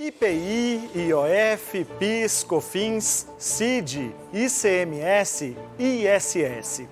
IPI, IOF, PIS, COFINS, CID, ICMS e ISS.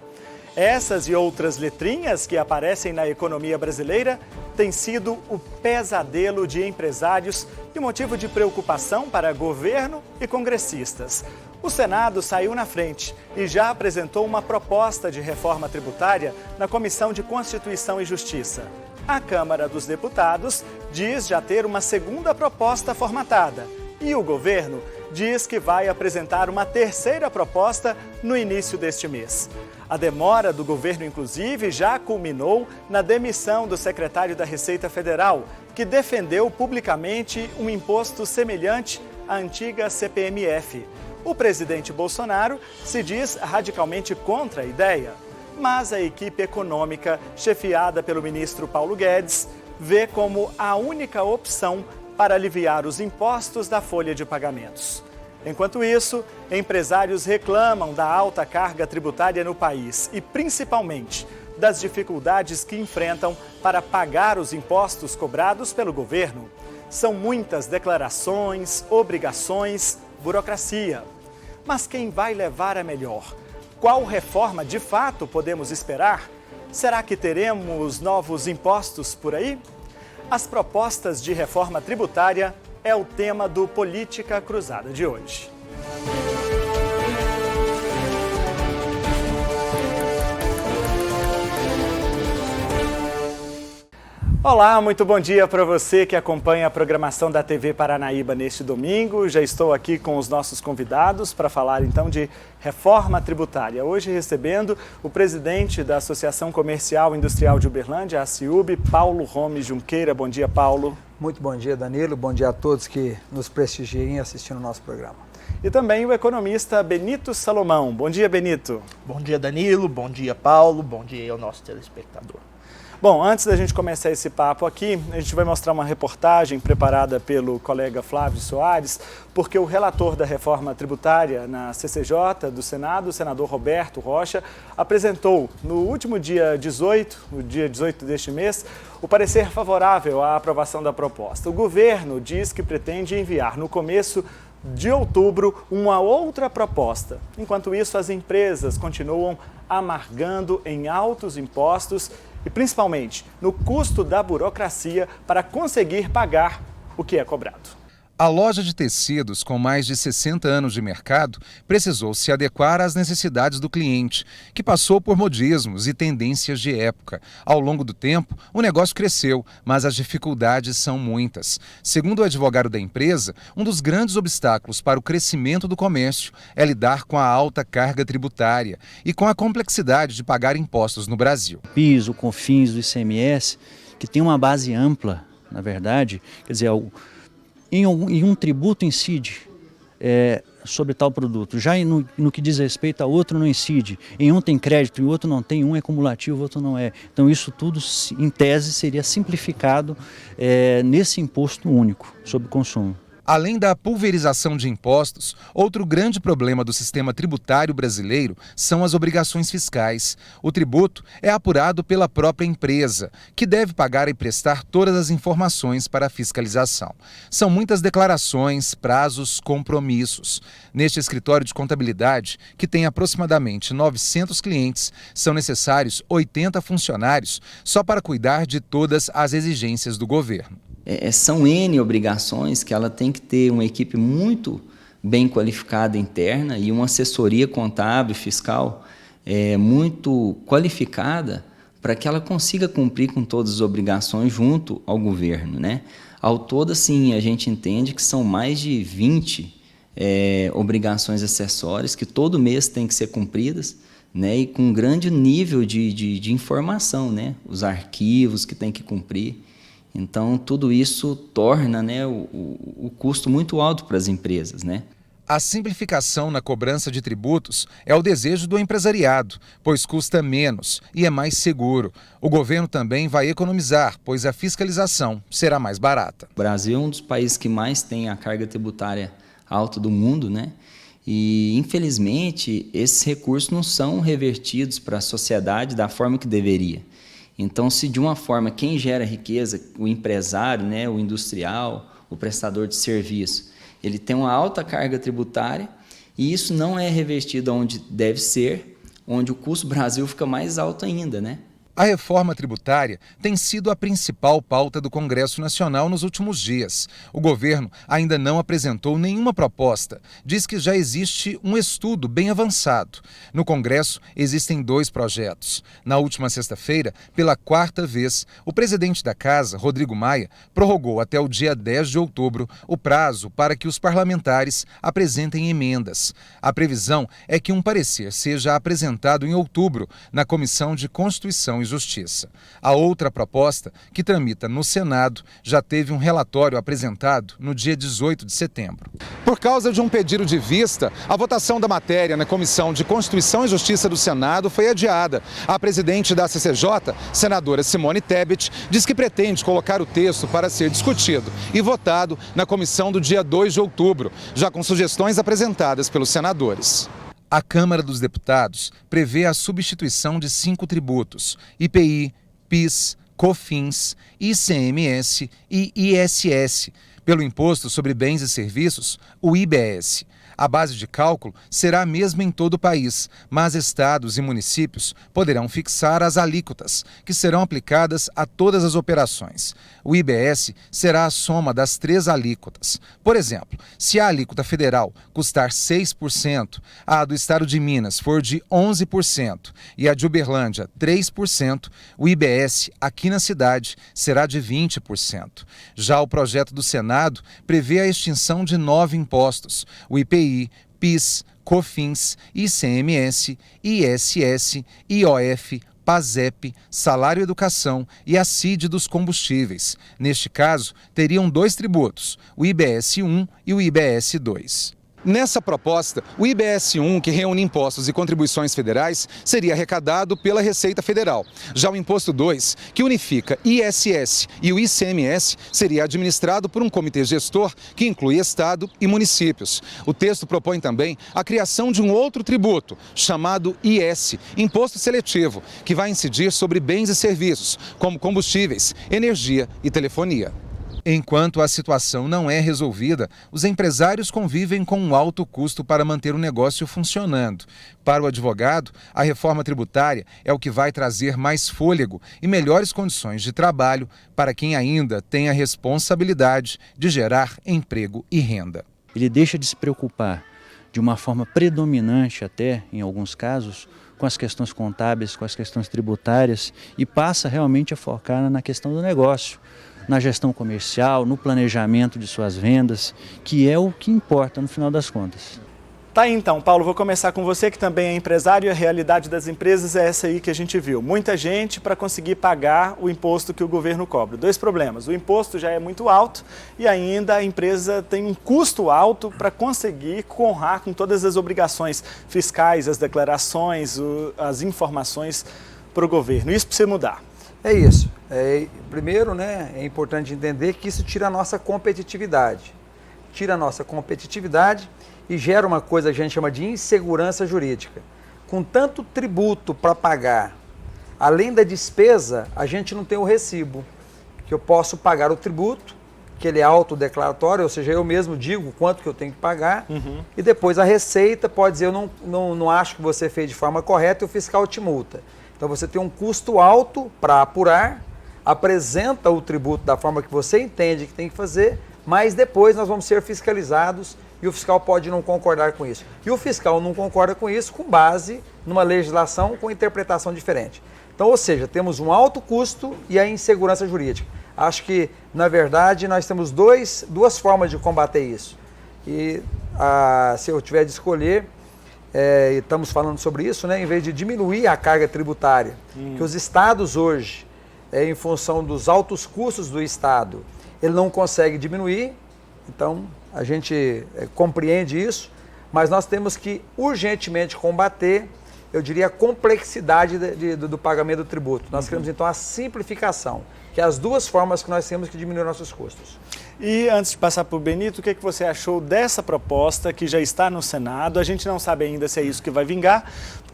Essas e outras letrinhas que aparecem na economia brasileira têm sido o pesadelo de empresários e motivo de preocupação para governo e congressistas. O Senado saiu na frente e já apresentou uma proposta de reforma tributária na Comissão de Constituição e Justiça. A Câmara dos Deputados diz já ter uma segunda proposta formatada e o governo diz que vai apresentar uma terceira proposta no início deste mês. A demora do governo, inclusive, já culminou na demissão do secretário da Receita Federal, que defendeu publicamente um imposto semelhante à antiga CPMF. O presidente Bolsonaro se diz radicalmente contra a ideia, mas a equipe econômica, chefiada pelo ministro Paulo Guedes, vê como a única opção para aliviar os impostos da folha de pagamentos. Enquanto isso, empresários reclamam da alta carga tributária no país e, principalmente, das dificuldades que enfrentam para pagar os impostos cobrados pelo governo. São muitas declarações, obrigações, burocracia. Mas quem vai levar a melhor? Qual reforma de fato podemos esperar? Será que teremos novos impostos por aí? As propostas de reforma tributária é o tema do Política Cruzada de hoje. Olá, muito bom dia para você que acompanha a programação da TV Paranaíba neste domingo. Já estou aqui com os nossos convidados para falar então de reforma tributária. Hoje recebendo o presidente da Associação Comercial e Industrial de Uberlândia, a ACIUB, Paulo Rome Junqueira. Bom dia, Paulo. Muito bom dia, Danilo. Bom dia a todos que nos prestigiem assistindo o nosso programa. E também o economista Benito Salomão. Bom dia, Benito. Bom dia, Danilo. Bom dia, Paulo. Bom dia ao nosso telespectador. Bom, antes da gente começar esse papo aqui, a gente vai mostrar uma reportagem preparada pelo colega Flávio Soares, porque o relator da reforma tributária na CCJ do Senado, o senador Roberto Rocha, apresentou no último dia 18 deste mês, o parecer favorável à aprovação da proposta. O governo diz que pretende enviar no começo de outubro uma outra proposta. Enquanto isso, as empresas continuam amargando em altos impostos e principalmente no custo da burocracia para conseguir pagar o que é cobrado. A loja de tecidos, com mais de 60 anos de mercado, precisou se adequar às necessidades do cliente, que passou por modismos e tendências de época. Ao longo do tempo, o negócio cresceu, mas as dificuldades são muitas. Segundo o advogado da empresa, um dos grandes obstáculos para o crescimento do comércio é lidar com a alta carga tributária e com a complexidade de pagar impostos no Brasil. PIS, o COFINS, o ICMS, que tem uma base ampla, na verdade, quer dizer, em um tributo incide sobre tal produto. Já no que diz respeito a outro não incide. Em um tem crédito e o outro não tem, um é cumulativo, o outro não é. Então isso tudo, em tese, seria simplificado nesse imposto único sobre o consumo. Além da pulverização de impostos, outro grande problema do sistema tributário brasileiro são as obrigações fiscais. O tributo é apurado pela própria empresa, que deve pagar e prestar todas as informações para a fiscalização. São muitas declarações, prazos, compromissos. Neste escritório de contabilidade, que tem aproximadamente 900 clientes, são necessários 80 funcionários só para cuidar de todas as exigências do governo. São N obrigações que ela tem que ter uma equipe muito bem qualificada interna e uma assessoria contábil, fiscal muito qualificada para que ela consiga cumprir com todas as obrigações junto ao governo, né? Ao todo, assim, a gente entende que são mais de 20 obrigações acessórias que todo mês têm que ser cumpridas, né? E com um grande nível de informação, né? Os arquivos que tem que cumprir. Então, tudo isso torna, né, o custo muito alto para as empresas, né? A simplificação na cobrança de tributos é o desejo do empresariado, pois custa menos e é mais seguro. O governo também vai economizar, pois a fiscalização será mais barata. O Brasil é um dos países que mais tem a carga tributária alta do mundo, né? E, infelizmente, esses recursos não são revertidos para a sociedade da forma que deveria. Então, se de uma forma quem gera riqueza, o empresário, né, o industrial, o prestador de serviço, ele tem uma alta carga tributária e isso não é revestido onde deve ser, onde o custo Brasil fica mais alto ainda, né? A reforma tributária tem sido a principal pauta do Congresso Nacional nos últimos dias. O governo ainda não apresentou nenhuma proposta. Diz que já existe um estudo bem avançado. No Congresso existem 2 projetos. Na última sexta-feira, pela 4ª vez, o presidente da Casa, Rodrigo Maia, prorrogou até o dia 10 de outubro o prazo para que os parlamentares apresentem emendas. A previsão é que um parecer seja apresentado em outubro na Comissão de Constituição e Justiça. A outra proposta, que tramita no Senado, já teve um relatório apresentado no dia 18 de setembro. Por causa de um pedido de vista, a votação da matéria na Comissão de Constituição e Justiça do Senado foi adiada. A presidente da CCJ, senadora Simone Tebet, diz que pretende colocar o texto para ser discutido e votado na comissão do dia 2 de outubro, já com sugestões apresentadas pelos senadores. A Câmara dos Deputados prevê a substituição de 5 tributos: IPI, PIS, COFINS, ICMS e ISS, pelo Imposto sobre Bens e Serviços, o IBS. A base de cálculo será a mesma em todo o país, mas estados e municípios poderão fixar as alíquotas, que serão aplicadas a todas as operações. O IBS será a soma das 3 alíquotas. Por exemplo, se a alíquota federal custar 6%, a do estado de Minas for de 11% e a de Uberlândia 3%, o IBS aqui na cidade será de 20%. Já o projeto do Senado prevê a extinção de 9 impostos: o IPI, PIS, COFINS, ICMS, ISS, IOF, PASEP, Salário Educação e a CID dos combustíveis. Neste caso, teriam 2 tributos, o IBS-1 e o IBS-2. Nessa proposta, o IBS-1, que reúne impostos e contribuições federais, seria arrecadado pela Receita Federal. Já o Imposto 2, que unifica ISS e o ICMS, seria administrado por um comitê gestor que inclui Estado e municípios. O texto propõe também a criação de um outro tributo, chamado IS, Imposto Seletivo, que vai incidir sobre bens e serviços, como combustíveis, energia e telefonia. Enquanto a situação não é resolvida, os empresários convivem com um alto custo para manter o negócio funcionando. Para o advogado, a reforma tributária é o que vai trazer mais fôlego e melhores condições de trabalho para quem ainda tem a responsabilidade de gerar emprego e renda. Ele deixa de se preocupar de uma forma predominante até, em alguns casos, com as questões contábeis, com as questões tributárias e passa realmente a focar na questão do negócio, na gestão comercial, no planejamento de suas vendas, que é o que importa no final das contas. Tá aí então, Paulo, vou começar com você que também é empresário e a realidade das empresas é essa aí que a gente viu. Muita gente para conseguir pagar o imposto que o governo cobra. 2 problemas, o imposto já é muito alto e ainda a empresa tem um custo alto para conseguir honrar com todas as obrigações fiscais, as declarações, as informações para o governo. Isso precisa mudar. É isso. Primeiro, né, é importante entender que isso tira a nossa competitividade. Tira a nossa competitividade e gera uma coisa que a gente chama de insegurança jurídica. Com tanto tributo para pagar, além da despesa, a gente não tem o recibo. Que eu posso pagar o tributo, que ele é autodeclaratório, ou seja, eu mesmo digo quanto que eu tenho que pagar, e depois a Receita pode dizer, eu não acho que você fez de forma correta e o fiscal te multa. Então você tem um custo alto para apurar, apresenta o tributo da forma que você entende que tem que fazer, mas depois nós vamos ser fiscalizados e o fiscal pode não concordar com isso. E o fiscal não concorda com isso com base numa legislação com interpretação diferente. Então, ou seja, temos um alto custo e a insegurança jurídica. Acho que, na verdade, nós temos duas formas de combater isso. E se eu tiver de escolher, estamos falando sobre isso, né? Em vez de diminuir a carga tributária, que os estados hoje, em função dos altos custos do estado, ele não consegue diminuir, então a gente compreende isso, mas nós temos que urgentemente combater, eu diria, a complexidade do pagamento do tributo. Nós queremos então a simplificação, que é as 2 formas que nós temos que diminuir nossos custos. E antes de passar para o Benito, o que você achou dessa proposta que já está no Senado? A gente não sabe ainda se é isso que vai vingar,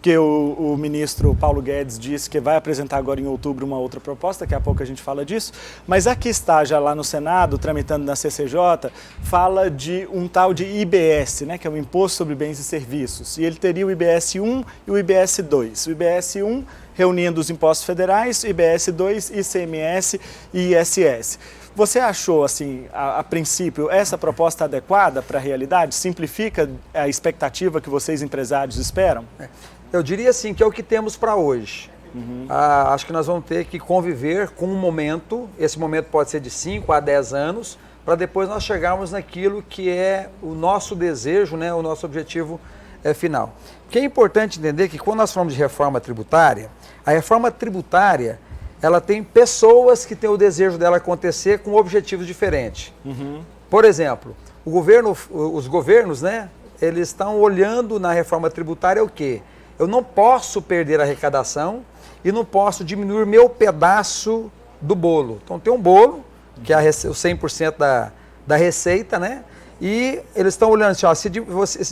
porque o ministro Paulo Guedes disse que vai apresentar agora em outubro uma outra proposta, daqui a pouco a gente fala disso, mas aqui está já lá no Senado, tramitando na CCJ, fala de um tal de IBS, né, que é o Imposto sobre Bens e Serviços, e ele teria o IBS 1 e o IBS 2. O IBS 1 reunindo os impostos federais, o IBS 2, ICMS e ISS. Você achou, assim, a princípio, essa proposta adequada para a realidade? Simplifica a expectativa que vocês, empresários, esperam? Eu diria assim, que é o que temos para hoje. Acho que nós vamos ter que conviver com um momento, esse momento pode ser de 5 a 10 anos, para depois nós chegarmos naquilo que é o nosso desejo, né, o nosso objetivo final. O que é importante entender que quando nós falamos de reforma tributária, a reforma tributária, ela tem pessoas que têm o desejo dela acontecer com objetivos diferentes. Por exemplo, os governos, né, eles estão olhando na reforma tributária o quê? Eu não posso perder a arrecadação e não posso diminuir meu pedaço do bolo. Então tem um bolo, que é o 100% da receita, né? E eles estão olhando assim, ó,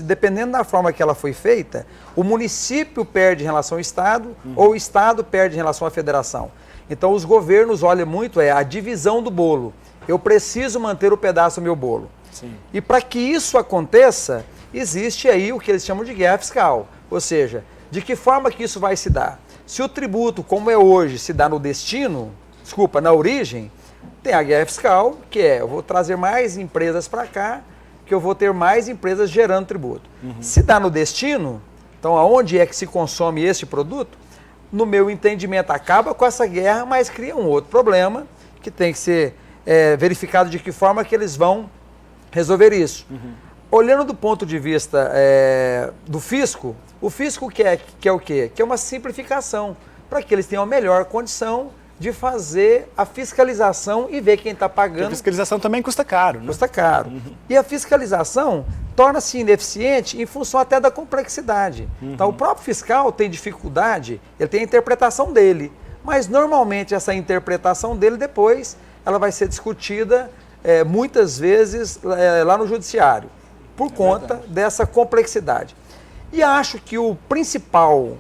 dependendo da forma que ela foi feita, o município perde em relação ao Estado ou o Estado perde em relação à federação. Então os governos olham muito a divisão do bolo. Eu preciso manter o pedaço do meu bolo. Sim. E para que isso aconteça, existe aí o que eles chamam de guerra fiscal. Ou seja, de que forma que isso vai se dar? Se o tributo, como é hoje, se dá no destino, na origem, tem a guerra fiscal, que é, eu vou trazer mais empresas para cá, que eu vou ter mais empresas gerando tributo. Se dá no destino, então aonde é que se consome esse produto? No meu entendimento, acaba com essa guerra, mas cria um outro problema que tem que ser verificado de que forma que eles vão resolver isso. Olhando do ponto de vista do fisco, o fisco quer o quê? Quer uma simplificação, para que eles tenham a melhor condição de fazer a fiscalização e ver quem está pagando. Porque a fiscalização também custa caro, né? Custa caro. E a fiscalização torna-se ineficiente em função até da complexidade. Então, o próprio fiscal tem dificuldade, ele tem a interpretação dele, mas normalmente essa interpretação dele depois ela vai ser discutida muitas vezes lá no judiciário, por conta dessa complexidade. E acho que o principal,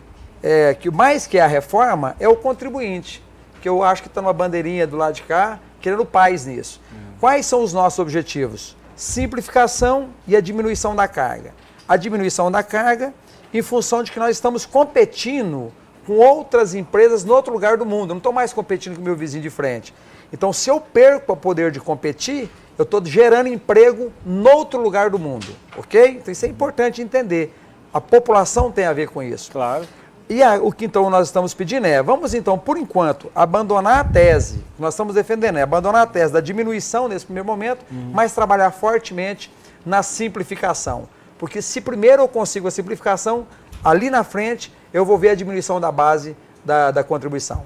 que mais que a reforma, é o contribuinte, que eu acho que está numa bandeirinha do lado de cá, querendo paz nisso. Quais são os nossos objetivos? Simplificação e a diminuição da carga. A diminuição da carga em função de que nós estamos competindo com outras empresas no outro lugar do mundo. Eu não estou mais competindo com o meu vizinho de frente. Então, se eu perco o poder de competir, eu estou gerando emprego no outro lugar do mundo, ok? Então, isso é importante entender. A população tem a ver com isso. Claro. E o que então nós estamos pedindo vamos então, por enquanto, abandonar a tese, que nós estamos defendendo, abandonar a tese da diminuição nesse primeiro momento, mas trabalhar fortemente na simplificação. Porque se primeiro eu consigo a simplificação, ali na frente eu vou ver a diminuição da base da contribuição.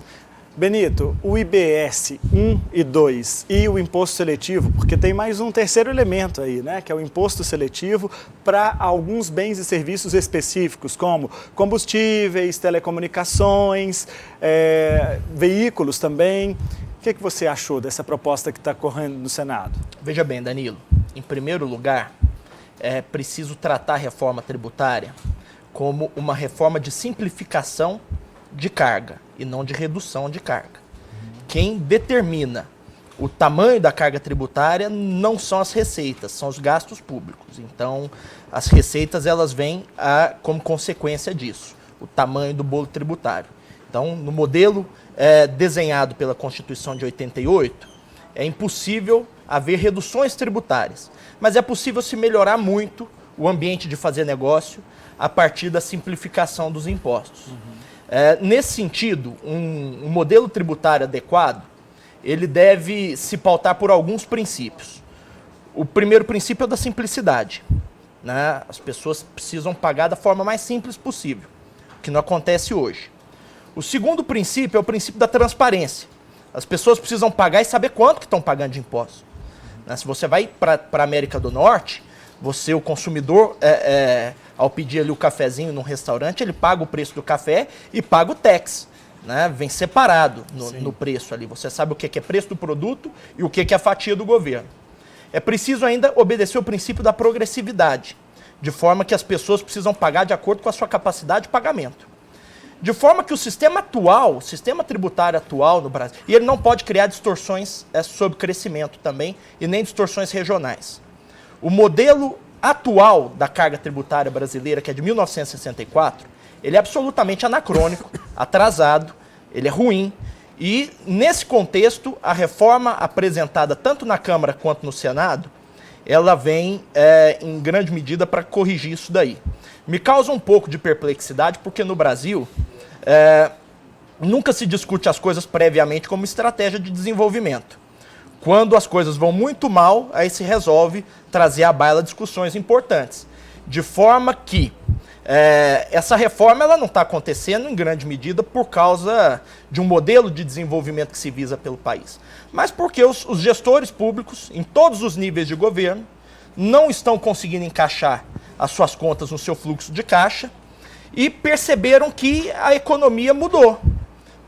Benito, o IBS 1 e 2 e o imposto seletivo, porque tem mais um terceiro elemento aí, né, que é o imposto seletivo para alguns bens e serviços específicos, como combustíveis, telecomunicações, veículos também. O que você achou dessa proposta que está correndo no Senado? Veja bem, Danilo, em primeiro lugar, é preciso tratar a reforma tributária como uma reforma de simplificação de carga e não de redução de carga. Quem determina o tamanho da carga tributária não são as receitas, são os gastos públicos. Então, as receitas elas vêm como consequência disso, o tamanho do bolo tributário. Então, no modelo desenhado pela Constituição de 88, é impossível haver reduções tributárias, mas é possível se melhorar muito o ambiente de fazer negócio a partir da simplificação dos impostos. Nesse sentido, um modelo tributário adequado, ele deve se pautar por alguns princípios. O primeiro princípio é o da simplicidade, né? As pessoas precisam pagar da forma mais simples possível, o que não acontece hoje. O segundo princípio é o princípio da transparência. As pessoas precisam pagar e saber quanto que estão pagando de impostos. Se você vai para a América do Norte, você, o consumidor, ao pedir ali o cafezinho num restaurante, ele paga o preço do café e paga o tax, né? Vem separado no preço ali. Você sabe o que é preço do produto e o que é a fatia do governo. É preciso ainda obedecer o princípio da progressividade, de forma que as pessoas precisam pagar de acordo com a sua capacidade de pagamento. De forma que o sistema tributário atual no Brasil, e ele não pode criar distorções sobre crescimento também, e nem distorções regionais. O modelo atual da carga tributária brasileira, que é de 1964, ele é absolutamente anacrônico, atrasado, ele é ruim, e nesse contexto, a reforma apresentada tanto na Câmara quanto no Senado, ela vem em grande medida para corrigir isso daí. Me causa um pouco de perplexidade, porque no Brasil nunca se discute as coisas previamente como estratégia de desenvolvimento. Quando as coisas vão muito mal, aí se resolve trazer à baila discussões importantes. De forma que essa reforma ela não está acontecendo em grande medida por causa de um modelo de desenvolvimento que se visa pelo país, mas porque os gestores públicos, em todos os níveis de governo, não estão conseguindo encaixar as suas contas no seu fluxo de caixa e perceberam que a economia mudou.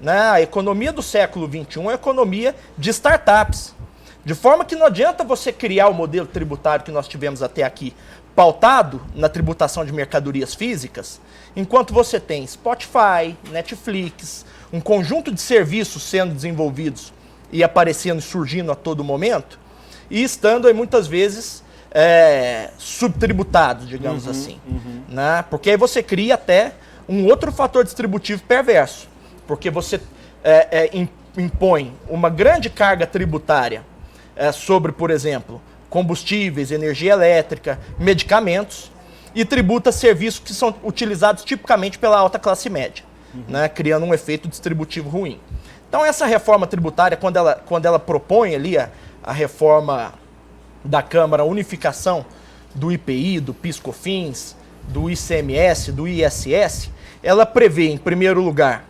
Né? A economia do século XXI é a economia de startups. De forma que não adianta você criar o modelo tributário que nós tivemos até aqui, pautado na tributação de mercadorias físicas, enquanto você tem Spotify, Netflix, um conjunto de serviços sendo desenvolvidos e aparecendo e surgindo a todo momento, e estando aí muitas vezes subtributados, digamos assim. Né? Porque aí você cria até um outro fator distributivo perverso, porque você impõe uma grande carga tributária sobre, por exemplo, combustíveis, energia elétrica, medicamentos, e tributa serviços que são utilizados tipicamente pela alta classe média, né, criando um efeito distributivo ruim. Então essa reforma tributária, quando ela propõe ali a reforma da Câmara, a unificação do IPI, do PIS/COFINS, do ICMS, do ISS, ela prevê, em primeiro lugar,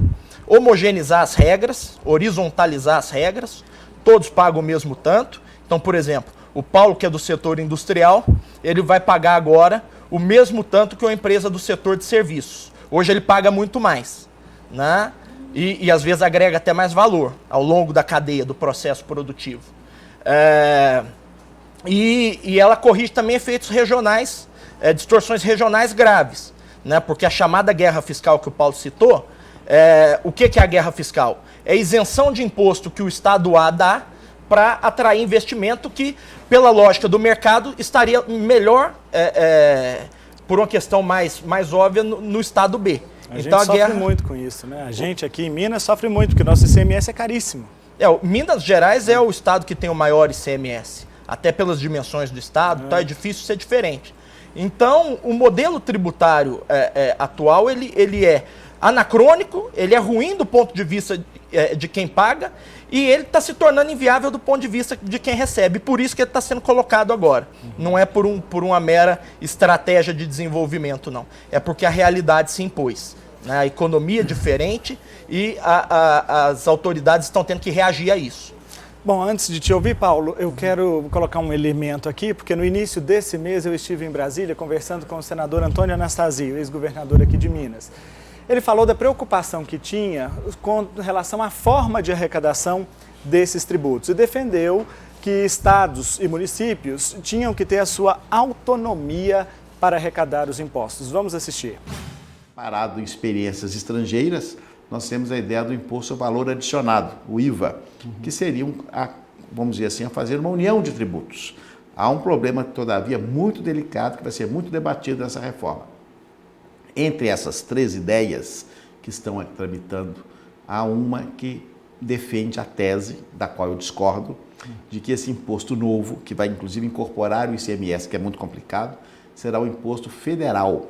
homogeneizar as regras, horizontalizar as regras, todos pagam o mesmo tanto. Então, por exemplo, o Paulo, que é do setor industrial, ele vai pagar agora o mesmo tanto que uma empresa do setor de serviços. Hoje ele paga muito mais, né? E às vezes agrega até mais valor ao longo da cadeia do processo produtivo. E ela corrige também efeitos regionais, distorções regionais graves, né? Porque a chamada guerra fiscal que o Paulo citou, o que é a guerra fiscal? É a isenção de imposto que o Estado A dá para atrair investimento que, pela lógica do mercado, estaria melhor, por uma questão mais óbvia, no Estado B. A gente sofre muito com isso, né? A gente aqui em Minas sofre muito, porque o nosso ICMS é caríssimo. Minas Gerais é o estado que tem o maior ICMS. Até pelas dimensões do estado, é difícil ser diferente. Então, o modelo tributário atual, ele é anacrônico, ele é ruim do ponto de vista de quem paga, e ele está se tornando inviável do ponto de vista de quem recebe. Por isso que ele está sendo colocado agora. Não é por uma mera estratégia de desenvolvimento, não. É porque a realidade se impôs. Né? A economia é diferente e as autoridades estão tendo que reagir a isso. Bom, antes de te ouvir, Paulo, eu quero colocar um elemento aqui, porque no início desse mês eu estive em Brasília conversando com o senador Antônio Anastasio, ex-governador aqui de Minas. Ele falou da preocupação que tinha com relação à forma de arrecadação desses tributos e defendeu que estados e municípios tinham que ter a sua autonomia para arrecadar os impostos. Vamos assistir. Parado em experiências estrangeiras, nós temos a ideia do imposto ao valor adicionado, o IVA, que seria, vamos dizer assim, a fazer uma união de tributos. Há um problema, todavia, muito delicado, que vai ser muito debatido nessa reforma. Entre essas 3 ideias que estão tramitando, há uma que defende a tese, da qual eu discordo, de que esse imposto novo, que vai inclusive incorporar o ICMS, que é muito complicado, será um imposto federal.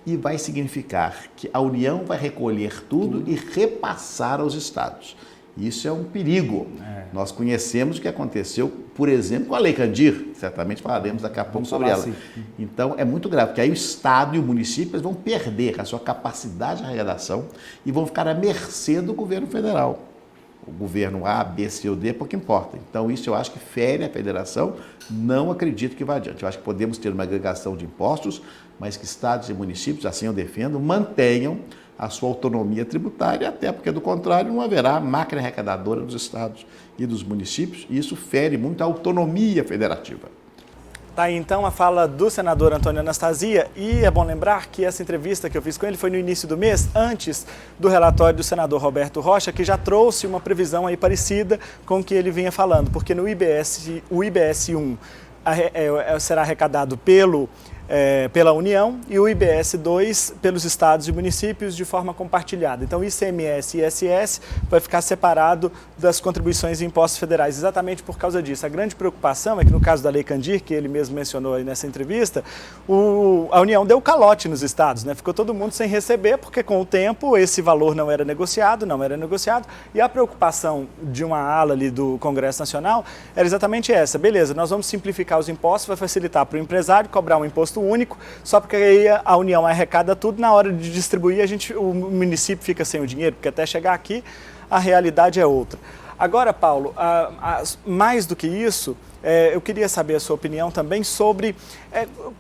E vai significar que a União vai recolher tudo e repassar aos estados. Isso é um perigo. Nós conhecemos o que aconteceu, por exemplo, com a Lei Candir. Certamente falaremos daqui a pouco sobre ela. Então, é muito grave, porque aí o Estado e o município vão perder a sua capacidade de arrecadação e vão ficar à mercê do governo federal. O governo A, B, C ou D, pouco importa. Então, isso eu acho que fere a federação. Não acredito que vá adiante. Eu acho que podemos ter uma agregação de impostos, mas que estados e municípios, assim eu defendo, mantenham a sua autonomia tributária, até porque, do contrário, não haverá máquina arrecadadora dos estados e dos municípios, e isso fere muito a autonomia federativa. Tá aí então a fala do senador Antônio Anastasia, e é bom lembrar que essa entrevista que eu fiz com ele foi no início do mês, antes do relatório do senador Roberto Rocha, que já trouxe uma previsão aí parecida com o que ele vinha falando, porque no o IBS 1 será arrecadado pela União e o IBS 2 pelos estados e municípios de forma compartilhada. Então, ICMS e ISS vai ficar separado das contribuições e impostos federais, exatamente por causa disso. A grande preocupação é que, no caso da Lei Candir, que ele mesmo mencionou aí nessa entrevista, a União deu calote nos estados, né? Ficou todo mundo sem receber, porque com o tempo esse valor não era negociado, e a preocupação de uma ala ali do Congresso Nacional era exatamente essa. Beleza, nós vamos simplificar os impostos, vai facilitar para o empresário cobrar um imposto único, só porque aí a União arrecada tudo, na hora de distribuir o município fica sem o dinheiro, porque até chegar aqui a realidade é outra. Agora, Paulo, mais do que isso, eu queria saber a sua opinião também sobre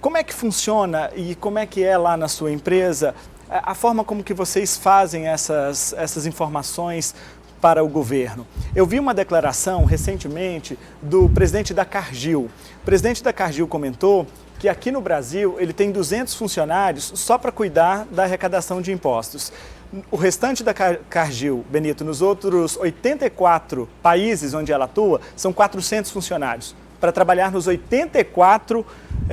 como é que funciona e como é que é lá na sua empresa a forma como que vocês fazem essas informações para o governo. Eu vi uma declaração recentemente do presidente da Cargill. O presidente da Cargill comentou que aqui no Brasil ele tem 200 funcionários só para cuidar da arrecadação de impostos. O restante da Cargill, Benito, nos outros 84 países onde ela atua, são 400 funcionários para trabalhar nos 84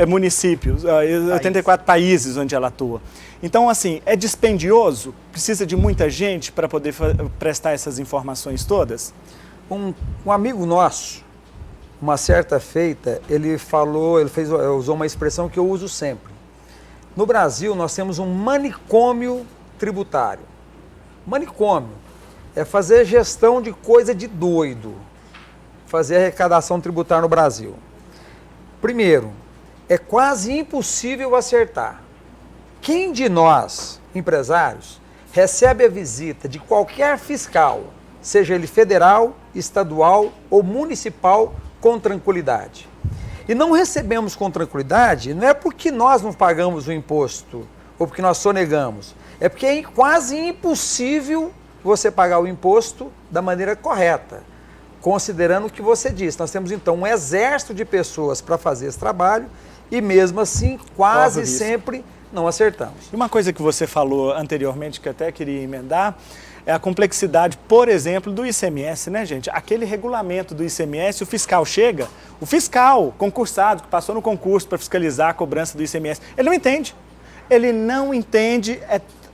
municípios, 84 países onde ela atua. Então, assim, é dispendioso? Precisa de muita gente para poder prestar essas informações todas? Um amigo nosso, uma certa feita, ele usou uma expressão que eu uso sempre. No Brasil, nós temos um manicômio tributário. Manicômio é fazer gestão de coisa de doido, fazer arrecadação tributária no Brasil. Primeiro, é quase impossível acertar. Quem de nós, empresários, recebe a visita de qualquer fiscal, seja ele federal, estadual ou municipal, com tranquilidade? E não recebemos com tranquilidade, não é porque nós não pagamos o imposto ou porque nós sonegamos, é porque é quase impossível você pagar o imposto da maneira correta, considerando o que você disse. Nós temos então um exército de pessoas para fazer esse trabalho e mesmo assim quase sempre não acertamos. E uma coisa que você falou anteriormente, que eu até queria emendar, é a complexidade, por exemplo, do ICMS, né, gente? Aquele regulamento do ICMS, o fiscal chega, o fiscal concursado, que passou no concurso para fiscalizar a cobrança do ICMS, ele não entende. Ele não entende,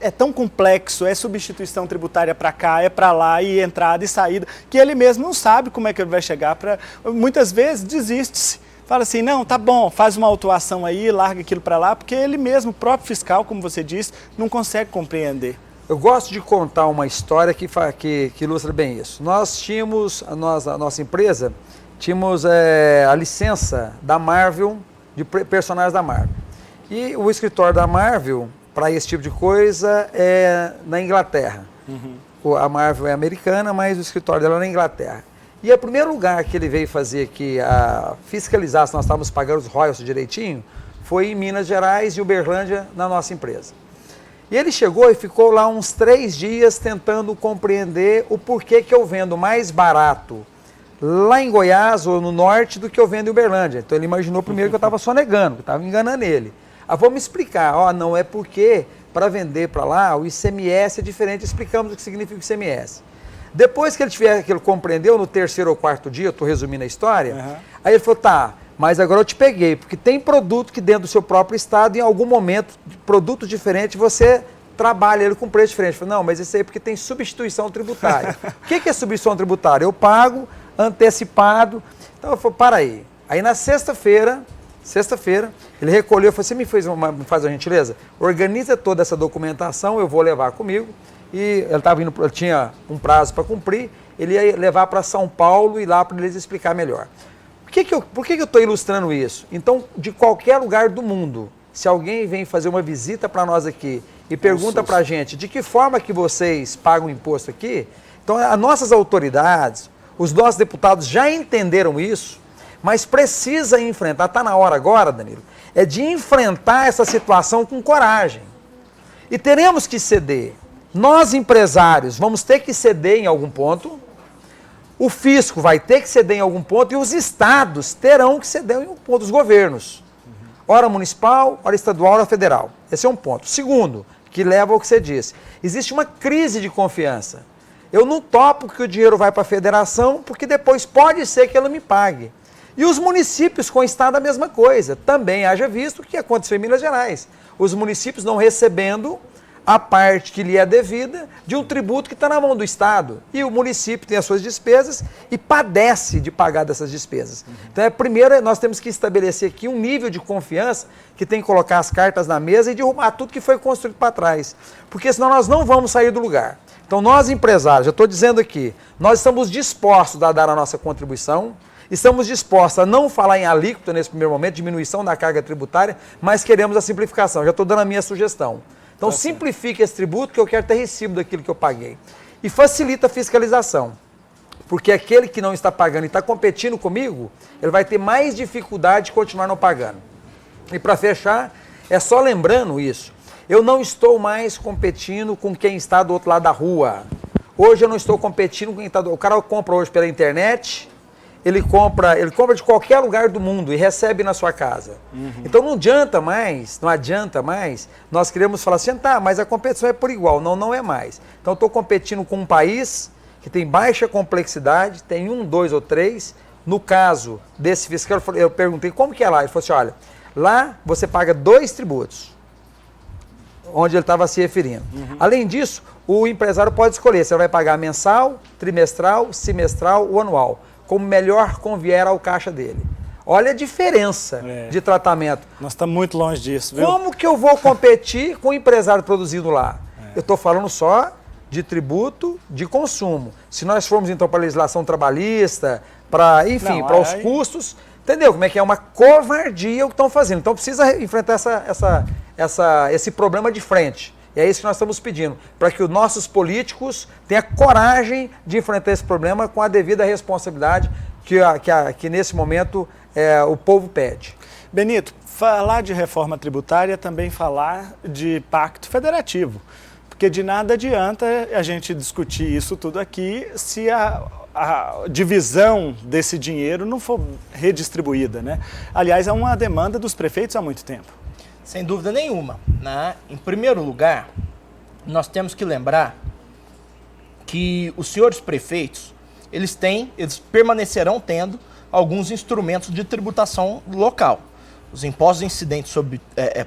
é tão complexo, é substituição tributária para cá, é para lá, e entrada e saída, que ele mesmo não sabe como é que ele vai chegar para... Muitas vezes desiste-se. Fala assim, não, tá bom, faz uma autuação aí, larga aquilo para lá, porque ele mesmo, o próprio fiscal, como você disse, não consegue compreender. Eu gosto de contar uma história que ilustra bem isso. Nós tínhamos, a nossa empresa, tínhamos a licença da Marvel, de personagens da Marvel. E o escritório da Marvel, para esse tipo de coisa, é na Inglaterra. Uhum. A Marvel é americana, mas o escritório dela é na Inglaterra. E o primeiro lugar que ele veio fazer aqui, a fiscalizar se nós estávamos pagando os royalties direitinho, foi em Minas Gerais e Uberlândia, na nossa empresa. E ele chegou e ficou lá uns 3 dias tentando compreender o porquê que eu vendo mais barato lá em Goiás ou no norte do que eu vendo em Uberlândia. Então ele imaginou primeiro que eu estava sonegando, que eu estava enganando ele. Vamos explicar, não é porque para vender para lá o ICMS é diferente, explicamos o que significa o ICMS. Depois que ele compreendeu, no 3º ou 4º dia, eu estou resumindo a história, aí ele falou, tá, mas agora eu te peguei, porque tem produto que dentro do seu próprio estado, em algum momento, produto diferente, você trabalha ele com preço diferente. Eu falei, não, mas isso aí é porque tem substituição tributária. O que é substituição tributária? Eu pago antecipado. Então eu falei, para aí. Aí na sexta-feira, ele recolheu, falou, você me faz uma gentileza? Organiza toda essa documentação, eu vou levar comigo. E ele tinha um prazo para cumprir, ele ia levar para São Paulo e lá para eles explicar melhor. Por que eu estou ilustrando isso? Então, de qualquer lugar do mundo, se alguém vem fazer uma visita para nós aqui e pergunta para a gente de que forma que vocês pagam imposto aqui, então as nossas autoridades, os nossos deputados já entenderam isso, mas precisa enfrentar, está na hora agora, Danilo, é de enfrentar essa situação com coragem. E teremos que ceder. Nós, empresários, vamos ter que ceder em algum ponto. O fisco vai ter que ceder em algum ponto e os estados terão que ceder em algum ponto, os governos. Ora municipal, ora estadual, ora federal. Esse é um ponto. Segundo, que leva ao que você disse, existe uma crise de confiança. Eu não topo que o dinheiro vai para a federação, porque depois pode ser que ela me pague. E os municípios com o estado a mesma coisa. Também haja visto o que aconteceu em Minas Gerais. Os municípios não recebendo a parte que lhe é devida de um tributo que está na mão do estado. E o município tem as suas despesas e padece de pagar dessas despesas. Então, primeiro, nós temos que estabelecer aqui um nível de confiança que tem que colocar as cartas na mesa e derrubar tudo que foi construído para trás. Porque senão nós não vamos sair do lugar. Então, nós empresários, eu estou dizendo aqui, nós estamos dispostos a dar a nossa contribuição, estamos dispostos a não falar em alíquota nesse primeiro momento, diminuição da carga tributária, mas queremos a simplificação. Já estou dando a minha sugestão. Então, simplifique esse tributo, que eu quero ter recibo daquilo que eu paguei. E facilita a fiscalização. Porque aquele que não está pagando e está competindo comigo, ele vai ter mais dificuldade de continuar não pagando. E para fechar, é só lembrando isso. Eu não estou mais competindo com quem está do outro lado da rua. Hoje eu não estou competindo com quem está do... O cara compra hoje pela internet, ele compra de qualquer lugar do mundo e recebe na sua casa. Então não adianta mais, nós queremos falar assim, tá, mas a competição é por igual. Não, não é mais. Então eu estou competindo com um país que tem baixa complexidade, tem 1, 2 ou 3. No caso desse fiscal, eu perguntei como que é lá. Ele falou assim, olha, lá você paga 2 tributos. Onde ele estava se referindo. Além disso, o empresário pode escolher se ele vai pagar mensal, trimestral, semestral ou anual, como melhor convier ao caixa dele. Olha a diferença de tratamento. Nós estamos muito longe disso, viu? Como que eu vou competir com o empresário produzindo lá? Eu estou falando só de tributo de consumo. Se nós formos então para a legislação trabalhista, para, enfim, para os custos, entendeu? Como é que é uma covardia o que estão fazendo. Então precisa enfrentar esse problema de frente. E é isso que nós estamos pedindo, para que os nossos políticos tenham coragem de enfrentar esse problema com a devida responsabilidade que nesse momento o povo pede. Benito, falar de reforma tributária é também falar de pacto federativo, porque de nada adianta a gente discutir isso tudo aqui se a divisão desse dinheiro não for redistribuída, né? Aliás, é uma demanda dos prefeitos há muito tempo. Sem dúvida nenhuma, né? Em primeiro lugar, nós temos que lembrar que os senhores prefeitos, eles permanecerão tendo alguns instrumentos de tributação local. Os impostos incidentes sobre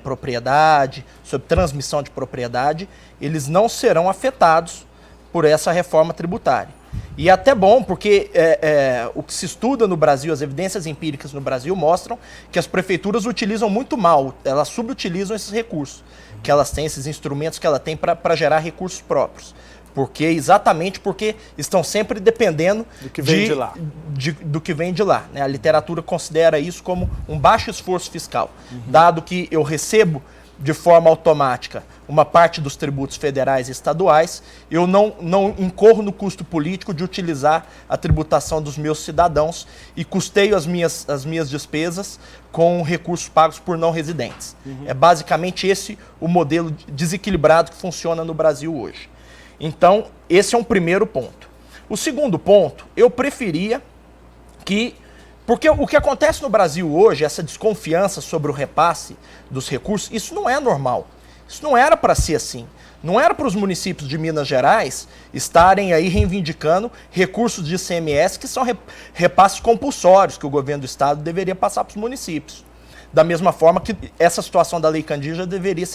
propriedade, sobre transmissão de propriedade, eles não serão afetados por essa reforma tributária. E é até bom, porque o que se estuda no Brasil, as evidências empíricas no Brasil mostram que as prefeituras utilizam muito mal, elas subutilizam esses recursos, que elas têm, esses instrumentos que ela tem para gerar recursos próprios. Exatamente porque estão sempre dependendo do que vem de lá. Do que vem de lá, né? A literatura considera isso como um baixo esforço fiscal, dado que eu recebo de forma automática uma parte dos tributos federais e estaduais, eu não incorro no custo político de utilizar a tributação dos meus cidadãos e custeio as minhas despesas com recursos pagos por não residentes. É basicamente esse o modelo desequilibrado que funciona no Brasil hoje. Então, esse é um primeiro ponto. O segundo ponto, eu preferia que... Porque o que acontece no Brasil hoje, essa desconfiança sobre o repasse dos recursos, isso não é normal. Isso não era para ser assim. Não era para os municípios de Minas Gerais estarem aí reivindicando recursos de ICMS que são repasses compulsórios que o governo do estado deveria passar para os municípios. Da mesma forma que essa situação da Lei Candir já deveria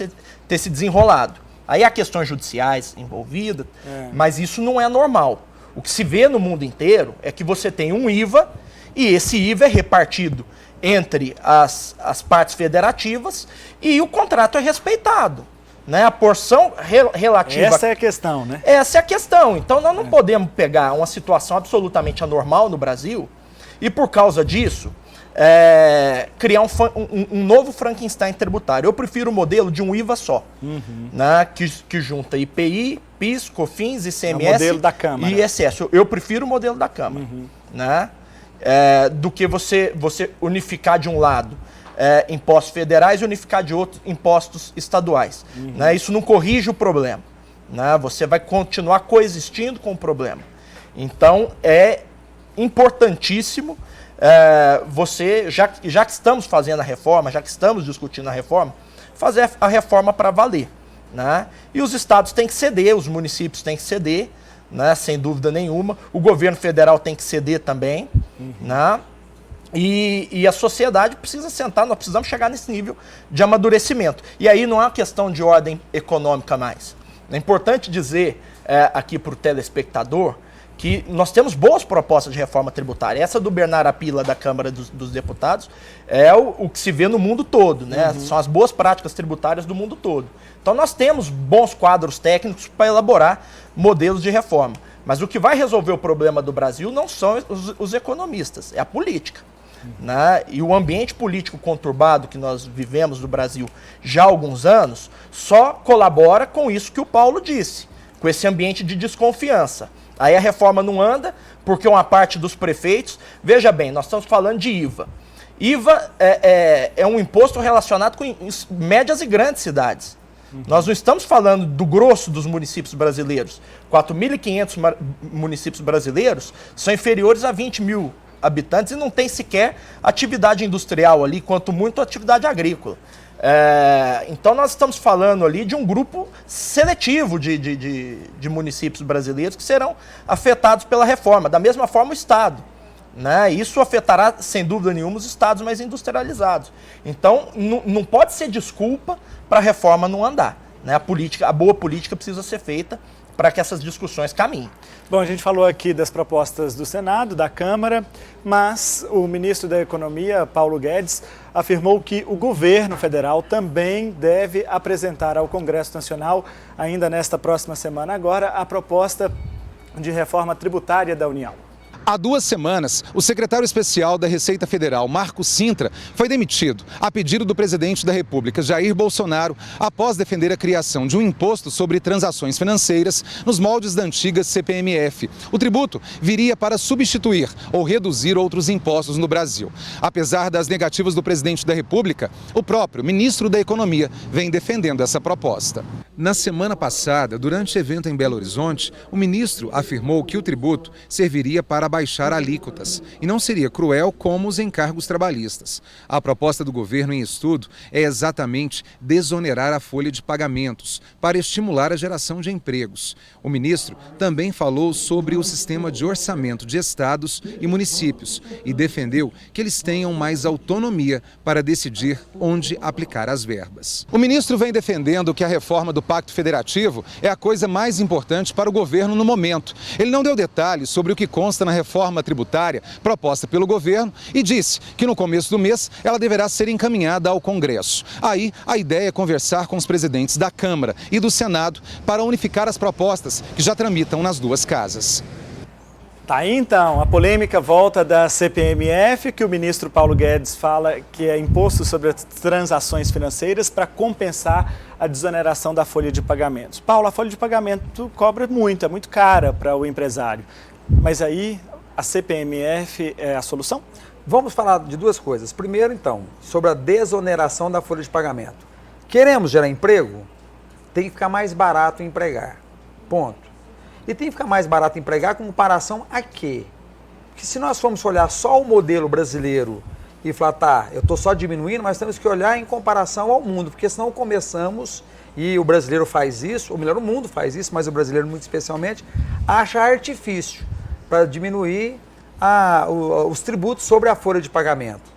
ter se desenrolado. Aí há questões judiciais envolvidas, mas isso não é normal. O que se vê no mundo inteiro é que você tem um IVA e esse IVA é repartido entre as partes federativas e o contrato é respeitado. Né? A porção relativa... Essa é a questão, né? Essa é a questão. Então nós não podemos pegar uma situação absolutamente anormal no Brasil e, por causa disso, criar um novo Frankenstein tributário. Eu prefiro o modelo de um IVA só, né? que junta IPI, PIS, COFINS, ICMS o modelo da Câmara. E ISS. Eu prefiro o modelo da Câmara. Né? Do que você unificar de um lado impostos federais e unificar de outro impostos estaduais. Né? Isso não corrige o problema. Né? Você vai continuar coexistindo com o problema. Então, importantíssimo você, já que estamos fazendo a reforma, já que estamos discutindo a reforma, fazer a reforma para valer, né? E os estados têm que ceder, os municípios têm que ceder, né? Sem dúvida nenhuma. O governo federal tem que ceder também, né? E a sociedade precisa sentar, nós precisamos chegar nesse nível de amadurecimento. E aí não é uma questão de ordem econômica mais. É importante dizer aqui para o telespectador que nós temos boas propostas de reforma tributária. Essa do Bernardo Apila, da Câmara dos Deputados, é o que se vê no mundo todo, né? São as boas práticas tributárias do mundo todo. Então nós temos bons quadros técnicos para elaborar modelos de reforma. Mas o que vai resolver o problema do Brasil não são os economistas, é a política. Né? E o ambiente político conturbado que nós vivemos no Brasil já há alguns anos só colabora com isso que o Paulo disse, com esse ambiente de desconfiança. Aí a reforma não anda porque uma parte dos prefeitos... Veja bem, nós estamos falando de IVA. IVA é um imposto relacionado com médias e grandes cidades. Nós não estamos falando do grosso dos municípios brasileiros. 4.500 municípios brasileiros são inferiores a 20 mil habitantes e não tem sequer atividade industrial ali, quanto muito atividade agrícola. Então nós estamos falando ali de um grupo seletivo de municípios brasileiros que serão afetados pela reforma, da mesma forma o Estado. Né? Isso afetará, sem dúvida nenhuma, os estados mais industrializados. Então não pode ser desculpa para a reforma não andar. Né? A boa política precisa ser feita para que essas discussões caminhem. Bom, a gente falou aqui das propostas do Senado, da Câmara, mas o ministro da Economia, Paulo Guedes, afirmou que o governo federal também deve apresentar ao Congresso Nacional, ainda nesta próxima semana agora, a proposta de reforma tributária da União. Há 2 semanas, o secretário especial da Receita Federal, Marco Sintra, foi demitido a pedido do presidente da República, Jair Bolsonaro, após defender a criação de um imposto sobre transações financeiras nos moldes da antiga CPMF. O tributo viria para substituir ou reduzir outros impostos no Brasil. Apesar das negativas do presidente da República, o próprio ministro da Economia vem defendendo essa proposta. Na semana passada, durante evento em Belo Horizonte, o ministro afirmou que o tributo serviria para baixar alíquotas e não seria cruel como os encargos trabalhistas. A proposta do governo em estudo é exatamente desonerar a folha de pagamentos para estimular a geração de empregos. O ministro também falou sobre o sistema de orçamento de estados e municípios e defendeu que eles tenham mais autonomia para decidir onde aplicar as verbas. O ministro vem defendendo que a reforma do Pacto Federativo é a coisa mais importante para o governo no momento. Ele não deu detalhes sobre o que consta na reforma tributária proposta pelo governo e disse que no começo do mês ela deverá ser encaminhada ao Congresso. Aí a ideia é conversar com os presidentes da Câmara e do Senado para unificar as propostas que já tramitam nas 2 casas. Tá aí então, a polêmica volta da CPMF, que o ministro Paulo Guedes fala que é imposto sobre as transações financeiras para compensar a desoneração da folha de pagamentos. Paulo, a folha de pagamento cobra muito, é muito cara para o empresário. Mas aí a CPMF é a solução? Vamos falar de 2 coisas. Primeiro, então, sobre a desoneração da folha de pagamento. Queremos gerar emprego? Tem que ficar mais barato empregar. Ponto. E tem que ficar mais barato empregar com comparação a quê? Porque se nós formos olhar só o modelo brasileiro e falar, tá, eu estou só diminuindo, mas temos que olhar em comparação ao mundo, porque senão começamos, e o brasileiro faz isso, ou melhor, o mundo faz isso, mas o brasileiro muito especialmente, acha artifício para diminuir os tributos sobre a folha de pagamento.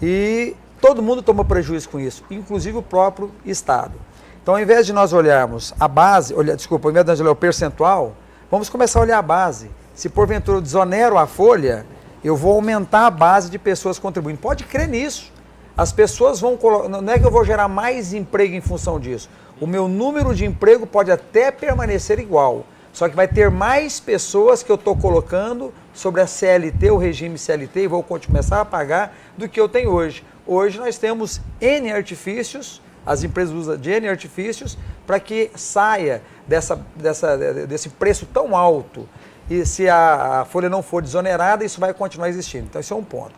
E todo mundo toma prejuízo com isso, inclusive o próprio Estado. Então, ao invés de nós olharmos a base, ao invés de nós olhar o percentual, vamos começar a olhar a base. Se porventura eu desonero a folha, eu vou aumentar a base de pessoas contribuindo. Pode crer nisso. As pessoas vão colocar, não é que eu vou gerar mais emprego em função disso. O meu número de emprego pode até permanecer igual, só que vai ter mais pessoas que eu estou colocando sobre a CLT, o regime CLT, e vou começar a pagar do que eu tenho hoje. Hoje nós temos N artifícios, as empresas usam de N artifícios para que saia desse preço tão alto. E se a folha não for desonerada, isso vai continuar existindo. Então, esse é um ponto.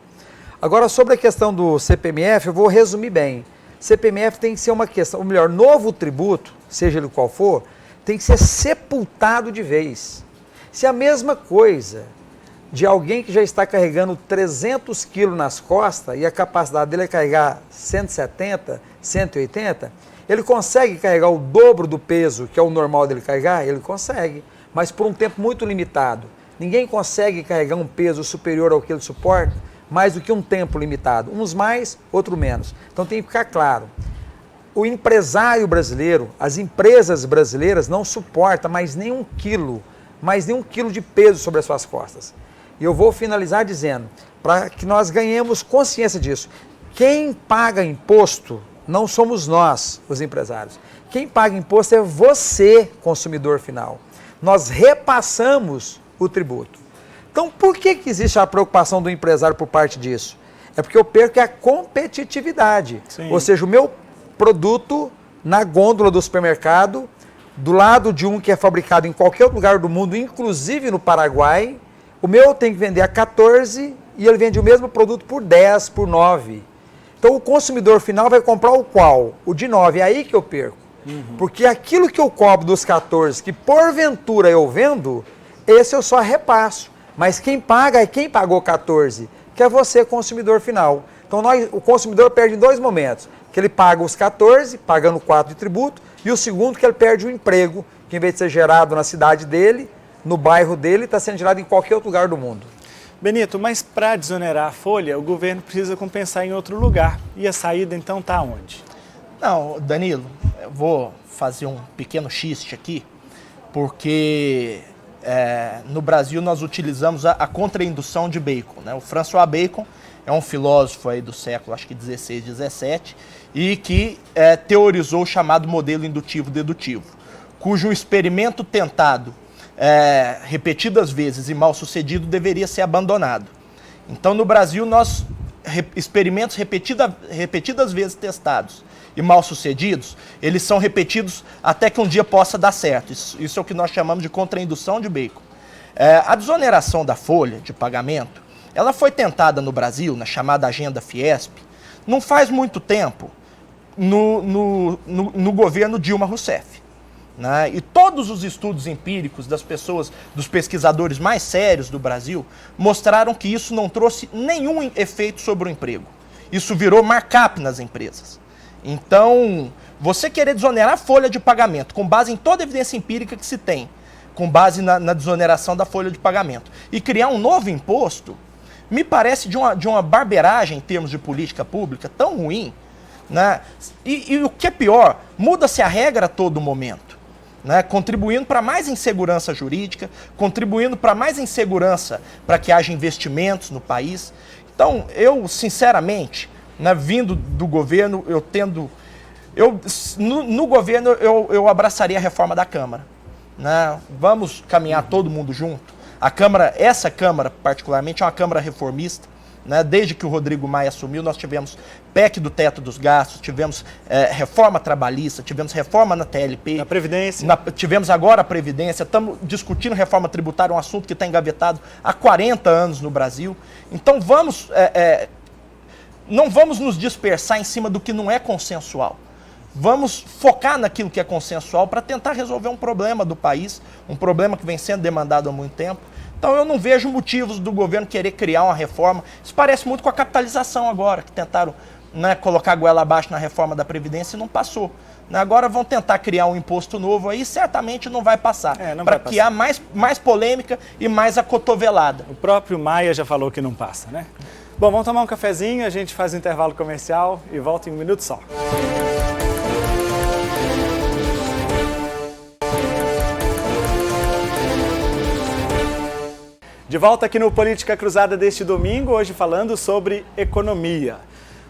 Agora, sobre a questão do CPMF, eu vou resumir bem. CPMF tem que ser uma questão, ou melhor, novo tributo, seja ele qual for, tem que ser sepultado de vez. Se a mesma coisa de alguém que já está carregando 300 quilos nas costas e a capacidade dele é carregar 170, 180, ele consegue carregar o dobro do peso que é o normal dele carregar? Ele consegue, mas por um tempo muito limitado. Ninguém consegue carregar um peso superior ao que ele suporta mais do que um tempo limitado. Uns mais, outros menos. Então tem que ficar claro. O empresário brasileiro, as empresas brasileiras não suportam mais nenhum quilo de peso sobre as suas costas. E eu vou finalizar dizendo, para que nós ganhemos consciência disso, quem paga imposto não somos nós, os empresários. Quem paga imposto é você, consumidor final. Nós repassamos o tributo. Então, por que existe a preocupação do empresário por parte disso? É porque eu perco a competitividade. Sim. Ou seja, o meu produto na gôndola do supermercado, do lado de um que é fabricado em qualquer outro lugar do mundo, inclusive no Paraguai, o meu tem que vender a 14 e ele vende o mesmo produto por 10, por 9. Então o consumidor final vai comprar o qual? O de 9, é aí que eu perco. Porque aquilo que eu cobro dos 14, que porventura eu vendo, esse eu só repasso. Mas quem paga é quem pagou 14, que é você, consumidor final. Então o consumidor perde em dois momentos. Que ele paga os 14, pagando 4 de tributo, e o segundo que ele perde o emprego, que em vez de ser gerado na cidade dele, no bairro dele, está sendo gerado em qualquer outro lugar do mundo. Benito, mas para desonerar a folha, o governo precisa compensar em outro lugar. E a saída então está onde? Não, Danilo, eu vou fazer um pequeno xiste aqui, porque no Brasil nós utilizamos a contraindução de Bacon, né? O François Bacon é um filósofo aí do século, acho que 16, 17, e que teorizou o chamado modelo indutivo-dedutivo, cujo experimento tentado repetidas vezes e mal sucedido deveria ser abandonado. Então, no Brasil, experimentos repetidas vezes testados e mal sucedidos, eles são repetidos até que um dia possa dar certo. Isso é o que nós chamamos de contraindução de Bacon. A desoneração da folha de pagamento, ela foi tentada no Brasil, na chamada Agenda Fiesp, não faz muito tempo, no governo Dilma Rousseff. Né? E todos os estudos empíricos das pessoas, dos pesquisadores mais sérios do Brasil, mostraram que isso não trouxe nenhum efeito sobre o emprego. Isso virou markup nas empresas. Então, você querer desonerar a folha de pagamento com base em toda a evidência empírica que se tem, com base na desoneração da folha de pagamento, e criar um novo imposto, me parece de uma barbeiragem em termos de política pública tão ruim, né? E o que é pior, muda-se a regra a todo momento, né? Contribuindo para mais insegurança jurídica, contribuindo para mais insegurança para que haja investimentos no país. Então, eu, sinceramente, né, vindo do governo, no governo eu abraçaria a reforma da Câmara. Né? Vamos caminhar todo mundo junto. Essa Câmara, particularmente, é uma Câmara reformista. Né? Desde que o Rodrigo Maia assumiu, nós tivemos PEC do teto dos gastos, tivemos reforma trabalhista, tivemos reforma na TLP. Na Previdência. Tivemos agora a Previdência, estamos discutindo reforma tributária, um assunto que está engavetado há 40 anos no Brasil. Então não vamos nos dispersar em cima do que não é consensual. Vamos focar naquilo que é consensual para tentar resolver um problema do país, um problema que vem sendo demandado há muito tempo. Então eu não vejo motivos do governo querer criar uma reforma. Isso parece muito com a capitalização agora, que tentaram, né, colocar a goela abaixo na reforma da Previdência e não passou. Agora vão tentar criar um imposto novo aí, certamente não vai passar. Para criar mais polêmica e mais acotovelada. O próprio Maia já falou que não passa, né? Bom, vamos tomar um cafezinho, a gente faz um intervalo comercial e volta em um minuto só. De volta aqui no Política Cruzada deste domingo, hoje falando sobre economia.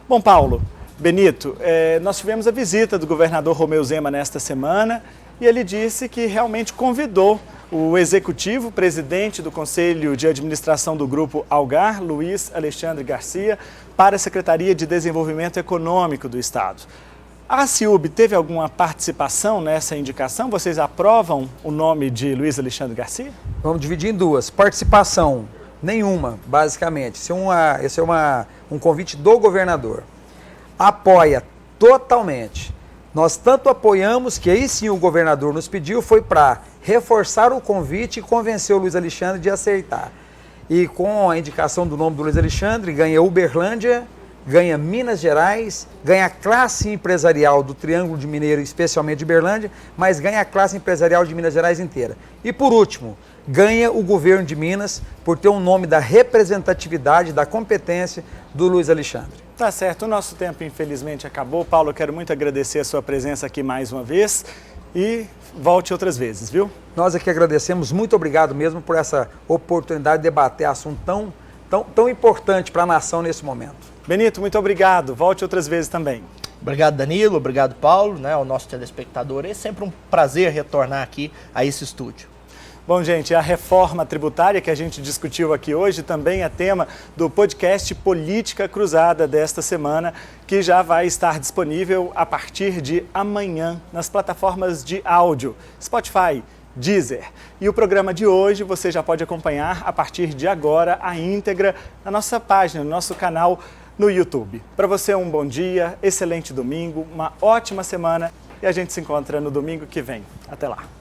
Bom, Paulo, Benito, nós tivemos a visita do governador Romeu Zema nesta semana e ele disse que realmente convidou o executivo, presidente do Conselho de Administração do Grupo Algar, Luiz Alexandre Garcia, para a Secretaria de Desenvolvimento Econômico do Estado. A CIUB teve alguma participação nessa indicação? Vocês aprovam o nome de Luiz Alexandre Garcia? Vamos dividir em duas. Participação, nenhuma, basicamente. Esse é um convite do governador. Apoia totalmente. Nós tanto apoiamos que aí sim o governador nos pediu, foi para reforçar o convite e convencer o Luiz Alexandre de aceitar. E com a indicação do nome do Luiz Alexandre, ganha Uberlândia, ganha Minas Gerais, ganha a classe empresarial do Triângulo de Mineiro, especialmente de Uberlândia, mas ganha a classe empresarial de Minas Gerais inteira. E por último, ganha o governo de Minas por ter um nome da representatividade, da competência do Luiz Alexandre. Tá certo, o nosso tempo infelizmente acabou. Paulo, eu quero muito agradecer a sua presença aqui mais uma vez e volte outras vezes, viu? Nós aqui agradecemos, muito obrigado mesmo por essa oportunidade de debater assunto tão importante para a nação nesse momento. Benito, muito obrigado. Volte outras vezes também. Obrigado, Danilo. Obrigado, Paulo, né, ao nosso telespectador. É sempre um prazer retornar aqui a esse estúdio. Bom, gente, a reforma tributária que a gente discutiu aqui hoje também é tema do podcast Política Cruzada desta semana, que já vai estar disponível a partir de amanhã nas plataformas de áudio, Spotify, Deezer. E o programa de hoje você já pode acompanhar a partir de agora a íntegra na nossa página, no nosso canal no YouTube. Para você um bom dia, excelente domingo, uma ótima semana e a gente se encontra no domingo que vem. Até lá.